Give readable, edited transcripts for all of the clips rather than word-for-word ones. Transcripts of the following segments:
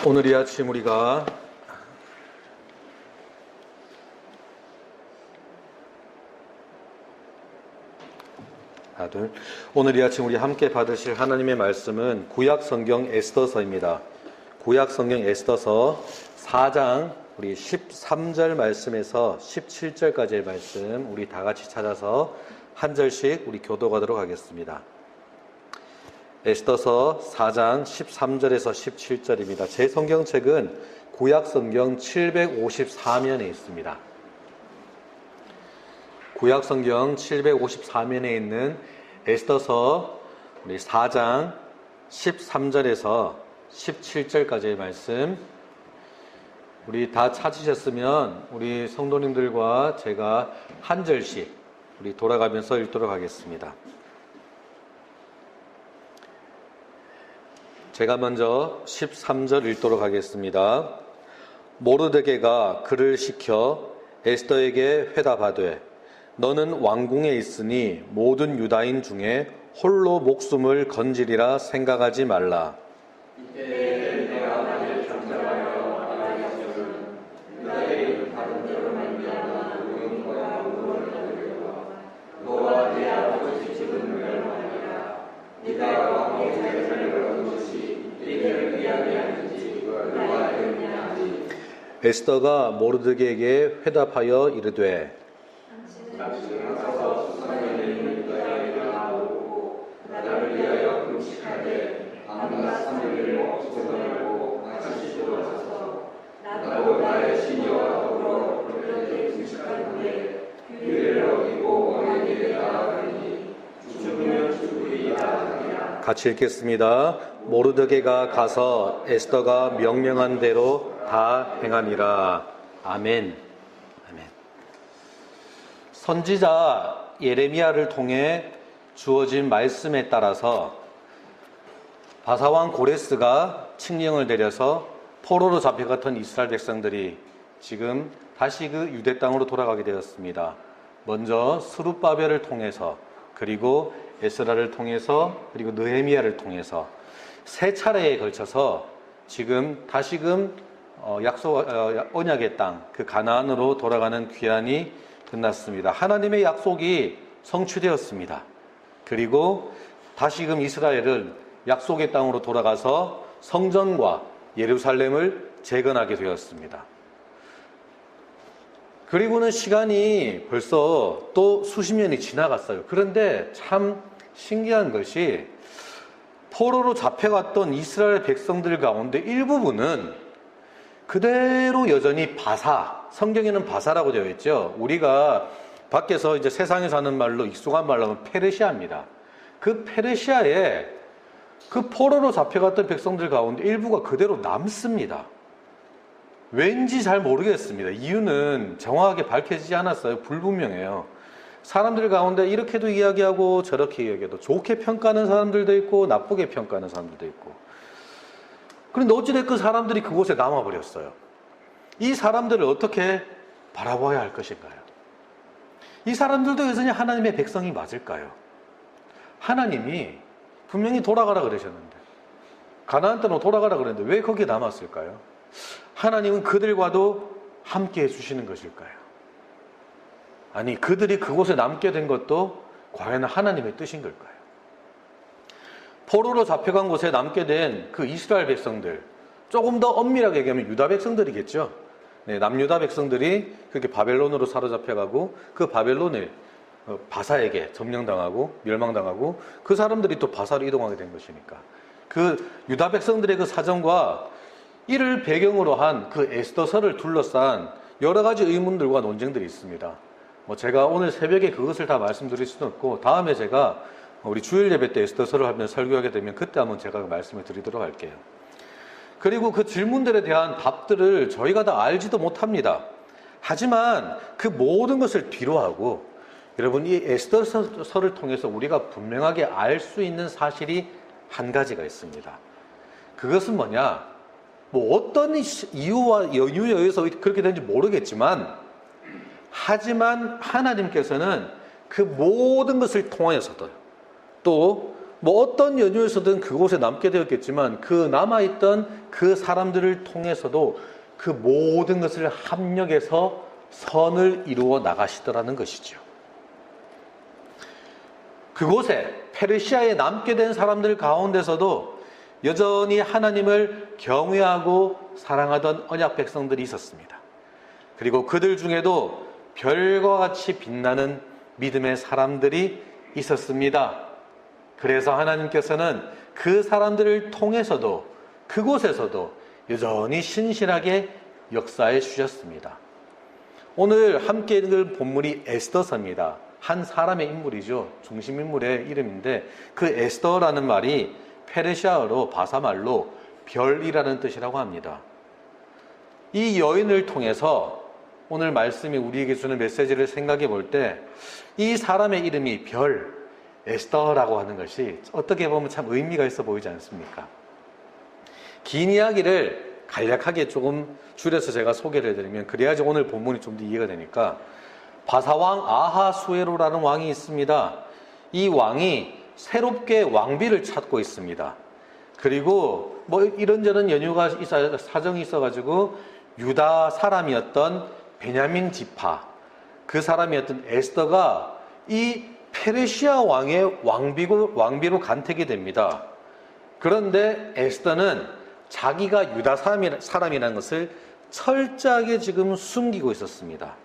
오늘 이 아침 우리가 오늘 이 아침 우리 함께 받으실 하나님의 말씀은 구약 성경 에스더서입니다. 구약 성경 에스더서 4장 우리 13절 말씀에서 17절까지의 말씀 우리 다 같이 찾아서 한 절씩 우리 교독하도록 하겠습니다. 에스더서 4장 13절에서 17절입니다. 제 성경책은 구약 성경 754면에 있습니다. 구약 성경 754면에 있는 에스더서 우리 4장 13절에서 17절까지의 말씀 우리 다 찾으셨으면 우리 성도님들과 제가 한 절씩 우리 돌아가면서 읽도록 하겠습니다. 제가 먼저 13절 읽도록 하겠습니다. 모르드게가 그를 시켜 에스더에게 회답하되 너는 왕궁에 있으니 모든 유다인 중에 홀로 목숨을 건지리라 생각하지 말라. 이때 내가 나를 정죄하여 말할 것은 유다의 다른 데로 말미암아 온 거야 우를 거두려와 너와 네 아버지 집은 멸망하리라. 네가 왕의 자리를 얻은 것이 이를 위하게 하는지 누가 알겠느냐지. 에스더가 모르드게에게 회답하여 이르되 당신은 가서 수상에 있는 유다에 나오고 나를 위하여 금식하되 밤낮 3일을 먹지도 말고 같이 들어와서 나도 나의 시녀와 더불어 그렇게 금식한 후에 규례를 어기고 왕의 길에 나아가니 죽으면 죽으리이다 하니라. 같이 읽겠습니다. 모르드게가 가서 에스더가 명령한 대로 다 행하니라. 아멘. 아멘. 선지자 예레미야를 통해 주어진 말씀에 따라서 바사왕 고레스가 칙령을 내려서 포로로 잡혀갔던 이스라엘 백성들이 지금 다시 그 유대 땅으로 돌아가게 되었습니다. 먼저 스룹바벨을 통해서 그리고 에스라를 통해서 그리고 느헤미야를 통해서 세 차례에 걸쳐서 지금 다시금 언약의 땅 그 가나안으로 돌아가는 귀환이 끝났습니다. 하나님의 약속이 성취되었습니다. 그리고 다시금 이스라엘은 약속의 땅으로 돌아가서 성전과 예루살렘을 재건하게 되었습니다. 그리고는 시간이 벌써 또 수십 년이 지나갔어요. 그런데 참 신기한 것이 포로로 잡혀갔던 이스라엘 백성들 가운데 일부분은 그대로 여전히 바사, 성경에는 바사라고 되어 있죠. 우리가 밖에서 이제 세상에서 하는 말로 익숙한 말로 하면 페르시아입니다. 그 페르시아에 그 포로로 잡혀갔던 백성들 가운데 일부가 그대로 남습니다. 왠지 잘 모르겠습니다. 이유는 정확하게 밝혀지지 않았어요. 불분명해요. 사람들 가운데 이렇게도 이야기하고 저렇게 이야기해도 좋게 평가하는 사람들도 있고 나쁘게 평가하는 사람들도 있고. 그런데 어찌됐건 사람들이 그곳에 남아버렸어요. 이 사람들을 어떻게 바라봐야 할 것인가요? 이 사람들도 여전히 하나님의 백성이 맞을까요? 하나님이 분명히 돌아가라 그러셨는데 가나안 땅으로 돌아가라 그랬는데 왜 거기에 남았을까요? 하나님은 그들과도 함께 해주시는 것일까요? 아니 그들이 그곳에 남게 된 것도 과연 하나님의 뜻인 걸까요? 포로로 잡혀간 곳에 남게 된 그 이스라엘 백성들, 조금 더 엄밀하게 얘기하면 유다 백성들이겠죠. 네, 남유다 백성들이 그렇게 바벨론으로 사로잡혀가고 그 바벨론을 바사에게 점령당하고 멸망당하고 그 사람들이 또 바사로 이동하게 된 것이니까 그 유다 백성들의 그 사정과 이를 배경으로 한 그 에스더서를 둘러싼 여러 가지 의문들과 논쟁들이 있습니다. 제가 오늘 새벽에 그것을 다 말씀드릴 수는 없고 다음에 제가 우리 주일 예배 때 에스더서를 하면 설교하게 되면 그때 한번 제가 말씀을 드리도록 할게요. 그리고 그 질문들에 대한 답들을 저희가 다 알지도 못합니다. 하지만 그 모든 것을 뒤로하고 여러분 이 에스더서를 통해서 우리가 분명하게 알 수 있는 사실이 한 가지가 있습니다. 그것은 뭐냐? 어떤 이유와 연유에 의해서 그렇게 되는지 모르겠지만 하지만 하나님께서는 그 모든 것을 통하여서도 또 뭐 어떤 연유에서든 그곳에 남게 되었겠지만 그 남아있던 그 사람들을 통해서도 그 모든 것을 합력해서 선을 이루어 나가시더라는 것이죠. 그곳에 페르시아에 남게 된 사람들 가운데서도 여전히 하나님을 경외하고 사랑하던 언약 백성들이 있었습니다. 그리고 그들 중에도 별과 같이 빛나는 믿음의 사람들이 있었습니다. 그래서 하나님께서는 그 사람들을 통해서도 그곳에서도 여전히 신실하게 역사해 주셨습니다. 오늘 함께 읽을 본문이 에스더서입니다. 한 사람의 인물이죠. 중심 인물의 이름인데 그 에스더라는 말이 페르시아어로 바사말로 별이라는 뜻이라고 합니다. 이 여인을 통해서 오늘 말씀이 우리에게 주는 메시지를 생각해 볼 때 이 사람의 이름이 별, 에스더라고 하는 것이 어떻게 보면 참 의미가 있어 보이지 않습니까? 긴 이야기를 간략하게 조금 줄여서 제가 소개를 해드리면 그래야지 오늘 본문이 좀 더 이해가 되니까 바사왕 아하수에로라는 왕이 있습니다. 이 왕이 새롭게 왕비를 찾고 있습니다. 그리고 뭐 이런저런 연유가 사정이 있어가지고 유다 사람이었던 베냐민 지파 그 사람이었던 에스더가 이 페르시아 왕의 왕비로 간택이 됩니다. 그런데 에스더는 자기가 유다 사람이라는 것을 철저하게 지금 숨기고 있었습니다.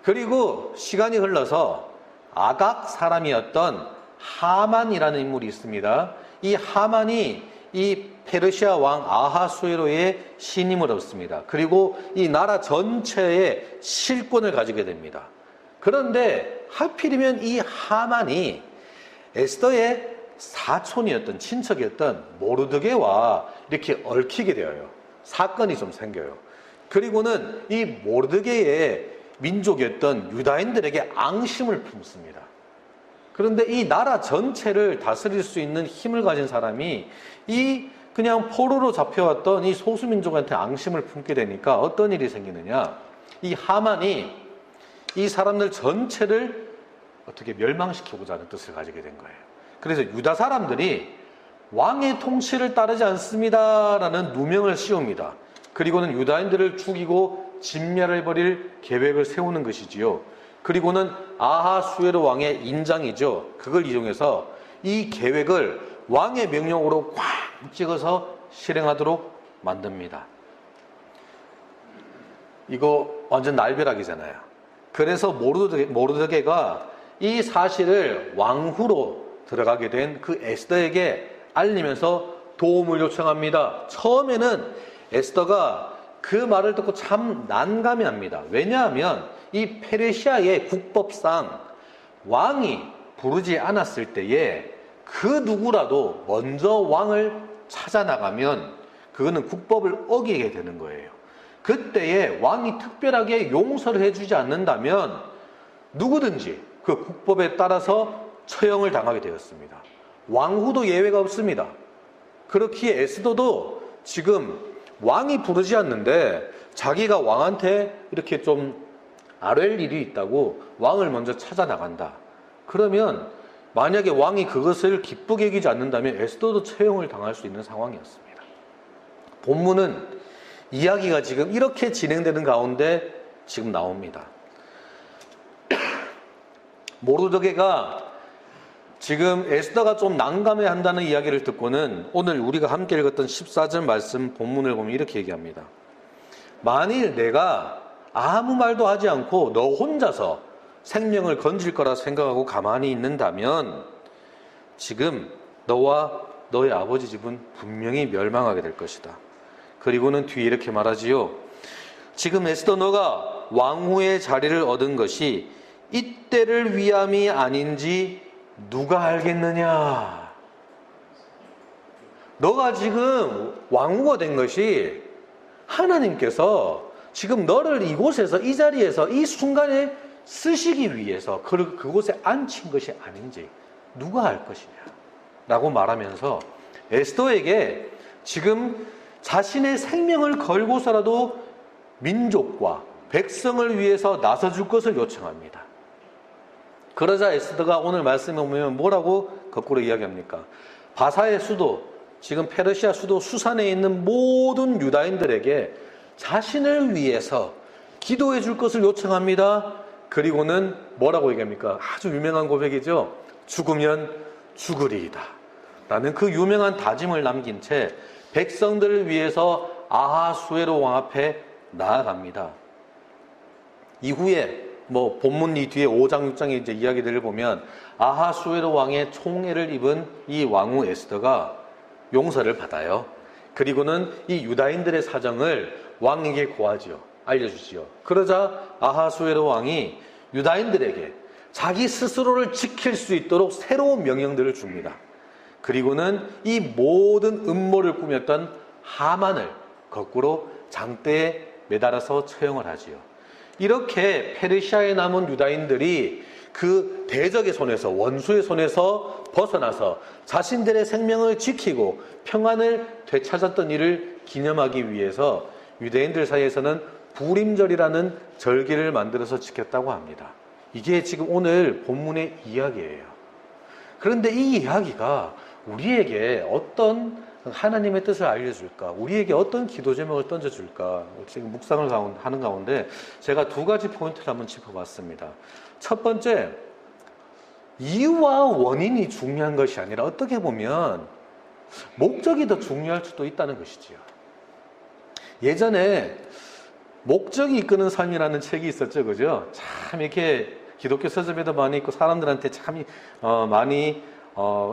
그리고 시간이 흘러서 아각 사람이었던 하만이라는 인물이 있습니다. 이 하만이 이 페르시아 왕 아하수에로의 신임을 얻습니다. 그리고 이 나라 전체의 실권을 가지게 됩니다. 그런데 하필이면 이 하만이 에스더의 사촌이었던 친척이었던 모르드게와 이렇게 얽히게 되어요. 사건이 좀 생겨요. 그리고는 이 모르드게의 민족이었던 유다인들에게 앙심을 품습니다. 그런데 이 나라 전체를 다스릴 수 있는 힘을 가진 사람이 이 그냥 포로로 잡혀왔던 이 소수민족한테 앙심을 품게 되니까 어떤 일이 생기느냐. 이 하만이 이 사람들 전체를 어떻게 멸망시키고자 하는 뜻을 가지게 된 거예요. 그래서 유다 사람들이 왕의 통치를 따르지 않습니다라는 누명을 씌웁니다. 그리고는 유다인들을 죽이고 진멸해버릴 계획을 세우는 것이지요. 그리고는 아하수에로 왕의 인장이죠. 그걸 이용해서 이 계획을 왕의 명령으로 꽉 찍어서 실행하도록 만듭니다. 이거 완전 날벼락이잖아요. 그래서 모르드게가 이 사실을 왕후로 들어가게 된 그 에스더에게 알리면서 도움을 요청합니다. 처음에는 에스더가 그 말을 듣고 참 난감해합니다. 왜냐하면 이 페르시아의 국법상 왕이 부르지 않았을 때에 그 누구라도 먼저 왕을 찾아 나가면 그거는 국법을 어기게 되는 거예요. 그때에 왕이 특별하게 용서를 해주지 않는다면 누구든지 그 국법에 따라서 처형을 당하게 되었습니다. 왕후도 예외가 없습니다. 그렇기에 에스더도 지금 왕이 부르지 않는데 자기가 왕한테 이렇게 좀 아랠 일이 있다고 왕을 먼저 찾아 나간다. 그러면 만약에 왕이 그것을 기쁘게 여기지 않는다면 에스더도 처형을 당할 수 있는 상황이었습니다. 본문은 이야기가 지금 이렇게 진행되는 가운데 지금 나옵니다. 모르드게가 지금 에스더가 좀 난감해 한다는 이야기를 듣고는 오늘 우리가 함께 읽었던 14절 말씀 본문을 보면 이렇게 얘기합니다. 만일 내가 아무 말도 하지 않고 너 혼자서 생명을 건질 거라 생각하고 가만히 있는다면 지금 너와 너의 아버지 집은 분명히 멸망하게 될 것이다. 그리고는 뒤에 이렇게 말하지요. 지금 에스더 너가 왕후의 자리를 얻은 것이 이때를 위함이 아닌지 누가 알겠느냐. 너가 지금 왕후가 된 것이 하나님께서 지금 너를 이곳에서 이 자리에서 이 순간에 쓰시기 위해서 그곳에 앉힌 것이 아닌지 누가 알 것이냐 라고 말하면서 에스더에게 지금 자신의 생명을 걸고서라도 민족과 백성을 위해서 나서줄 것을 요청합니다. 그러자 에스더가 오늘 말씀에 보면 뭐라고 거꾸로 이야기합니까? 바사의 수도, 지금 페르시아 수도 수산에 있는 모든 유다인들에게 자신을 위해서 기도해 줄 것을 요청합니다. 그리고는 뭐라고 얘기합니까? 아주 유명한 고백이죠. 죽으면 죽으리이다 라는 그 유명한 다짐을 남긴 채 백성들을 위해서 아하수에로 왕 앞에 나아갑니다. 이후에 본문 이 뒤에 5장 6장의 이제 이야기들을 보면 아하수에로 왕의 총애를 입은 이 왕후 에스더가 용서를 받아요. 그리고는 이 유다인들의 사정을 왕에게 고하지요. 알려주지요. 그러자 아하수에로 왕이 유다인들에게 자기 스스로를 지킬 수 있도록 새로운 명령들을 줍니다. 그리고는 이 모든 음모를 꾸몄던 하만을 거꾸로 장대에 매달아서 처형을 하지요. 이렇게 페르시아에 남은 유다인들이 그 대적의 손에서, 원수의 손에서 벗어나서 자신들의 생명을 지키고 평안을 되찾았던 일을 기념하기 위해서 유대인들 사이에서는 부림절이라는 절기를 만들어서 지켰다고 합니다. 이게 지금 오늘 본문의 이야기예요. 그런데 이 이야기가 우리에게 어떤 하나님의 뜻을 알려줄까? 우리에게 어떤 기도 제목을 던져줄까? 지금 묵상을 하는 가운데 제가 두 가지 포인트를 한번 짚어봤습니다. 첫 번째, 이유와 원인이 중요한 것이 아니라 어떻게 보면 목적이 더 중요할 수도 있다는 것이지요. 예전에 목적이 이끄는 삶이라는 책이 있었죠. 그죠? 참 이렇게 기독교 서점에도 많이 있고 사람들한테 참 많이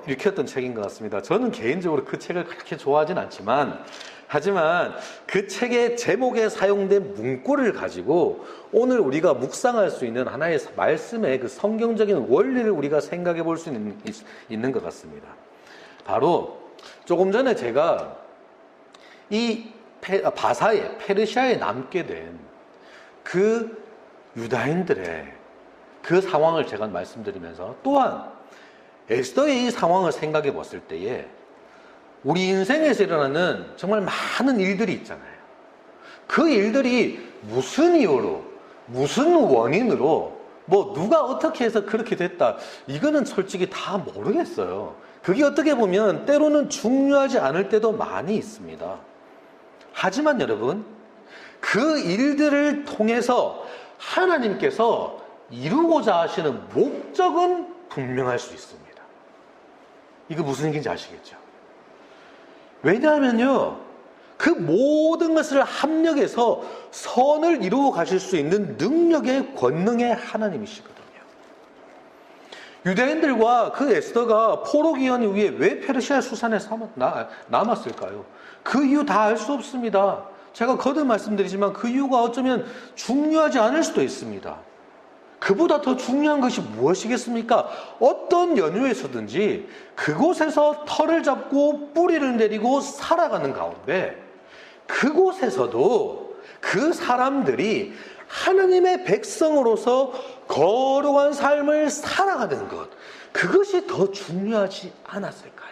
읽혔던 책인 것 같습니다. 저는 개인적으로 그 책을 그렇게 좋아하진 않지만 하지만 그 책의 제목에 사용된 문구를 가지고 오늘 우리가 묵상할 수 있는 하나의 말씀의 그 성경적인 원리를 우리가 생각해 볼 수 있는 것 같습니다. 바로 조금 전에 제가 이 바사에 페르시아에 남게 된 그 유다인들의 그 상황을 제가 말씀드리면서 또한 에스더의 이 상황을 생각해 봤을 때에 우리 인생에서 일어나는 정말 많은 일들이 있잖아요. 그 일들이 무슨 이유로, 무슨 원인으로, 누가 어떻게 해서 그렇게 됐다. 이거는 솔직히 다 모르겠어요. 그게 어떻게 보면 때로는 중요하지 않을 때도 많이 있습니다. 하지만 여러분, 그 일들을 통해서 하나님께서 이루고자 하시는 목적은 분명할 수 있습니다. 이거 무슨 얘기인지 아시겠죠? 왜냐하면요, 그 모든 것을 합력해서 선을 이루어 가실 수 있는 능력의 권능의 하나님이시거든요. 유대인들과 그 에스더가 포로 기한 이후에 왜 페르시아 수산에 남았을까요? 그 이유 다 알 수 없습니다. 제가 거듭 말씀드리지만 그 이유가 어쩌면 중요하지 않을 수도 있습니다. 그보다 더 중요한 것이 무엇이겠습니까? 어떤 연유에서든지 그곳에서 털을 잡고 뿌리를 내리고 살아가는 가운데 그곳에서도 그 사람들이 하나님의 백성으로서 거룩한 삶을 살아가는 것, 그것이 더 중요하지 않았을까요?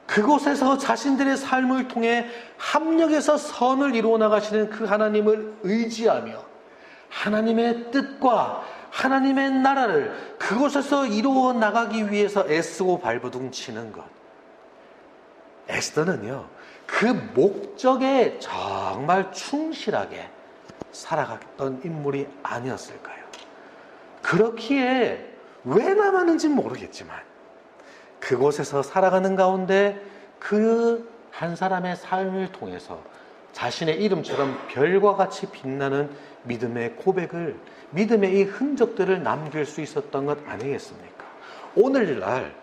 그곳에서 자신들의 삶을 통해 합력해서 선을 이루어 나가시는 그 하나님을 의지하며 하나님의 뜻과 하나님의 나라를 그곳에서 이루어 나가기 위해서 애쓰고 발버둥 치는 것. 에스더는요, 그 목적에 정말 충실하게 살아갔던 인물이 아니었을까요? 그렇기에 왜 남았는지 모르겠지만 그곳에서 살아가는 가운데 그 한 사람의 삶을 통해서 자신의 이름처럼 별과 같이 빛나는 믿음의 고백을, 믿음의 이 흔적들을 남길 수 있었던 것 아니겠습니까? 오늘날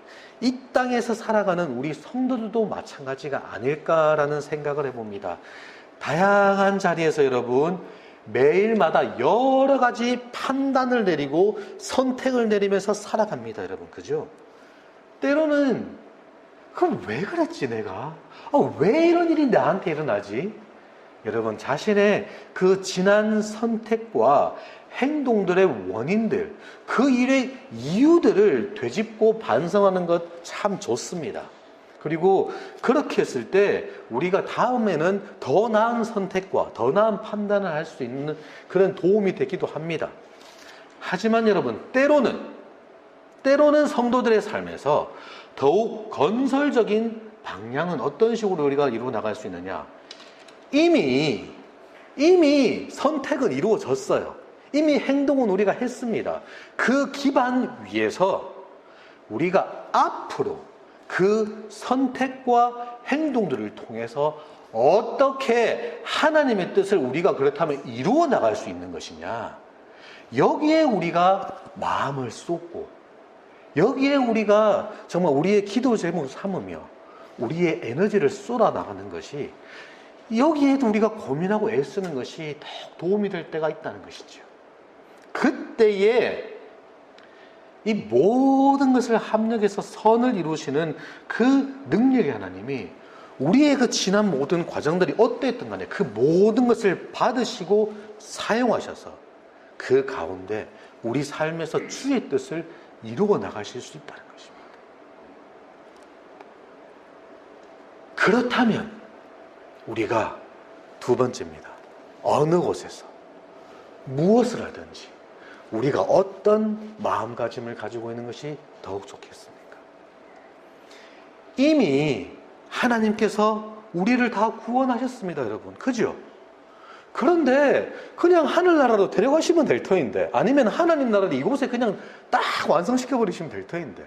이 땅에서 살아가는 우리 성도들도 마찬가지가 아닐까라는 생각을 해봅니다. 다양한 자리에서 여러분 매일마다 여러 가지 판단을 내리고 선택을 내리면서 살아갑니다. 여러분, 그죠? 때로는 그럼 왜 그랬지 내가? 왜 이런 일이 나한테 일어나지? 여러분, 자신의 그 지난 선택과 행동들의 원인들, 그 일의 이유들을 되짚고 반성하는 것 참 좋습니다. 그리고 그렇게 했을 때 우리가 다음에는 더 나은 선택과 더 나은 판단을 할 수 있는 그런 도움이 되기도 합니다. 하지만 여러분, 때로는 성도들의 삶에서 더욱 건설적인 방향은 어떤 식으로 우리가 이루어 나갈 수 있느냐? 이미 선택은 이루어졌어요. 이미 행동은 우리가 했습니다. 그 기반 위에서 우리가 앞으로 그 선택과 행동들을 통해서 어떻게 하나님의 뜻을 우리가 그렇다면 이루어 나갈 수 있는 것이냐? 여기에 우리가 마음을 쏟고, 여기에 우리가 정말 우리의 기도 제목을 삼으며 우리의 에너지를 쏟아 나가는 것이, 여기에도 우리가 고민하고 애쓰는 것이 더 도움이 될 때가 있다는 것이죠. 그때에 이 모든 것을 합력해서 선을 이루시는 그 능력의 하나님이 우리의 그 지난 모든 과정들이 어떠했든 간에 그 모든 것을 받으시고 사용하셔서 그 가운데 우리 삶에서 주의 뜻을 이루어 나가실 수 있다는 것입니다. 그렇다면 우리가 두 번째입니다. 어느 곳에서 무엇을 하든지 우리가 어떤 마음가짐을 가지고 있는 것이 더욱 좋겠습니까? 이미 하나님께서 우리를 다 구원하셨습니다, 여러분. 그죠? 그런데 그냥 하늘나라로 데려가시면 될 터인데, 아니면 하나님 나라를 이곳에 그냥 딱 완성시켜버리시면 될 터인데,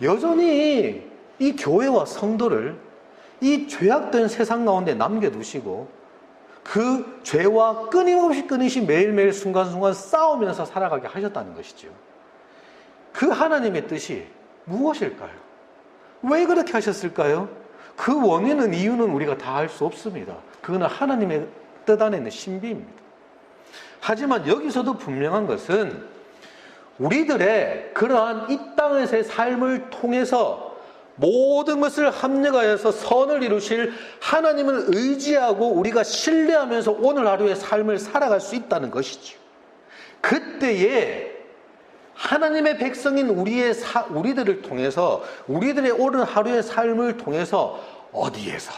여전히 이 교회와 성도를 이 죄악된 세상 가운데 남겨두시고 그 죄와 끊임없이 매일매일 순간순간 싸우면서 살아가게 하셨다는 것이죠. 그 하나님의 뜻이 무엇일까요? 왜 그렇게 하셨을까요? 그 원인은, 이유는 우리가 다 알 수 없습니다. 그거는 하나님의 뜻 안에 있는 신비입니다. 하지만 여기서도 분명한 것은 우리들의 그러한 이 땅에서의 삶을 통해서 모든 것을 합력하여서 선을 이루실 하나님을 의지하고 우리가 신뢰하면서 오늘 하루의 삶을 살아갈 수 있다는 것이죠. 그때에 하나님의 백성인 우리들을 통해서, 우리들의 오늘 하루의 삶을 통해서 어디에서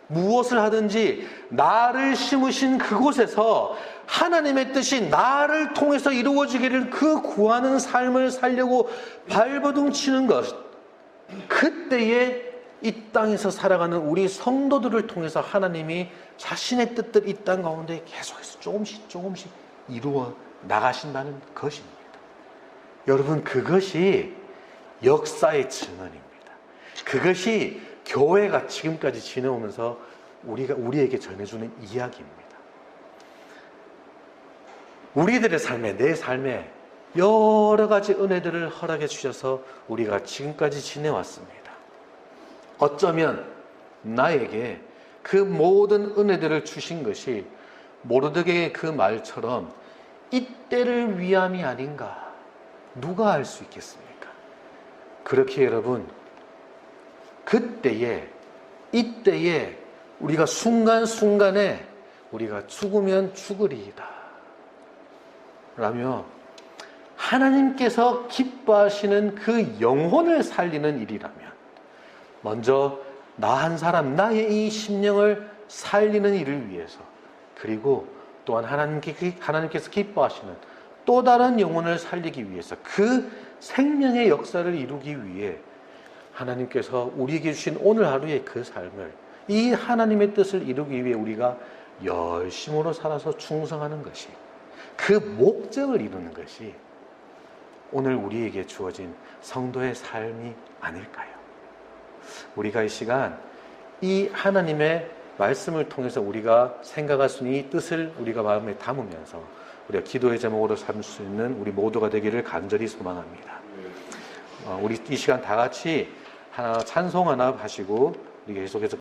무엇을 하든지 나를 심으신 그곳에서 하나님의 뜻이 나를 통해서 이루어지기를 그 구하는 삶을 살려고 발버둥 치는 것, 그때에 이 땅에서 살아가는 우리 성도들을 통해서 하나님이 자신의 뜻들 이 땅 가운데 계속해서 조금씩 이루어 나가신다는 것입니다. 여러분, 그것이 역사의 증언입니다. 그것이 교회가 지금까지 지내오면서 우리에게 전해주는 이야기입니다. 우리들의 삶에, 내 삶에 여러 가지 은혜들을 허락해 주셔서 우리가 지금까지 지내왔습니다. 어쩌면 나에게 그 모든 은혜들을 주신 것이 모르드게의 그 말처럼 이때를 위함이 아닌가, 누가 알 수 있겠습니까? 그렇게 여러분, 이때에 우리가 순간순간에 우리가 죽으면 죽으리이다 라며 하나님께서 기뻐하시는 그 영혼을 살리는 일이라면, 먼저 나 한 사람, 나의 이 심령을 살리는 일을 위해서, 그리고 또한 하나님께서 기뻐하시는 또 다른 영혼을 살리기 위해서, 그 생명의 역사를 이루기 위해 하나님께서 우리에게 주신 오늘 하루의 그 삶을, 이 하나님의 뜻을 이루기 위해 우리가 열심으로 살아서 충성하는 것이, 그 목적을 이루는 것이 오늘 우리에게 주어진 성도의 삶이 아닐까요? 우리가 이 시간 이 하나님의 말씀을 통해서 우리가 생각할 수 있는 이 뜻을 우리가 마음에 담으면서 우리가 기도의 제목으로 삼을 수 있는 우리 모두가 되기를 간절히 소망합니다. 우리 이 시간 다 같이 찬송 하나 하시고 우리 계속해서